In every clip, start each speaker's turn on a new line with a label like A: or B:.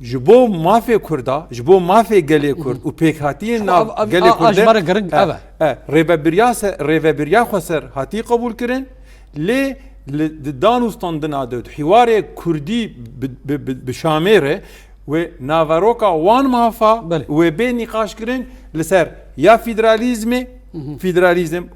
A: جبو مافی کردا جبو مافی گلی کرد و پیکاتی ناو گلی کرد
B: اجبار گرنگ
A: ریوبریا خسر هاتی قبول کردن لی دانوستان دنادود حوار کردی بشامره و ناواروکا وان مافا و به نقاش کردن لسر یا فیدرالیزم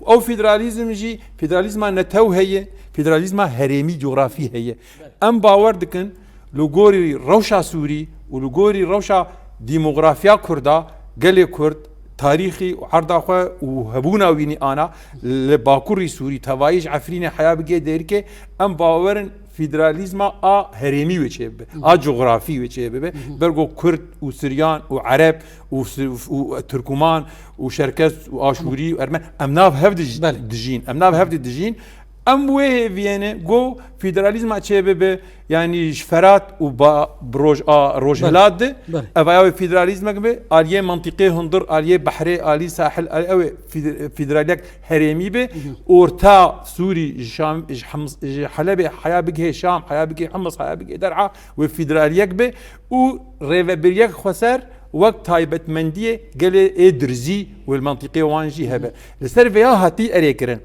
A: او فیدرالیزم جی فیدرالیزم نتو هیه فیدرالیزم هرمی جغرافی هیه ام باور دکن لوگوری روشا سوری و لوگوری روشا دیموغرافیا کردا گلی کرد تاریخی و عرض خو و هبونا وینی آنا لباکوری سوری توایج عفرین حیا بگی دیر که ام باورن فیدرالیزم هرمی وچه به جغرافی وچه به برگو کرد و سریان و عرب و ترکمان و شرکس و آشوری و ارمن ام ناف هفت دجین ام وی وینه گو فیدرالیزم چه به یعنی شفرات و با روجهلات ده اوای فیدرالیزم به آلیه منطقه هندر آلیه بحری آلی ساحل او فیدرالیک هرمی به اورتا سوری شام حلب حیا بگه شام حیا بگه حمص حیا بگه درعا و فیدرالیک به و ریوبریک خسر وقت تایبت مندیه گله ادرزی و المنطقه وانجی هبه لسر ویا هاتی اریکرن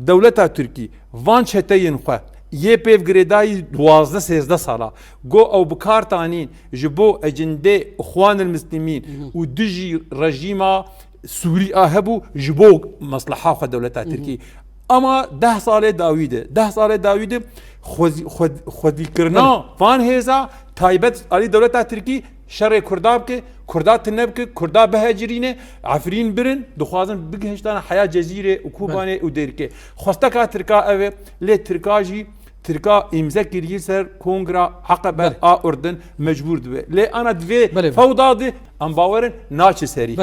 A: دولتا ترکی وان چتین خو یه پیو گریدای 12-13 سالا گو او بکارتانین جبو اجنده اخوان المسلمین و دجی رژیما سوری آهبو جبو مصلحه خو دولتا ترکی اما 10 سال داویده خودی کرنا وان هزا تایبت علی دولتا ترکی شر کرداب که کردات تنب که کردا بهاجرینه عفرین برن دخوازن بگهشتن حیا جزیره و کوبانه و دیرکه خواسته که ترکا اوه لی ترکاجی ترکا امضا کردی سر کنگرا عقب اردن مجبور دوه لی انا دوه فوضا ده ام باورن ناچ سری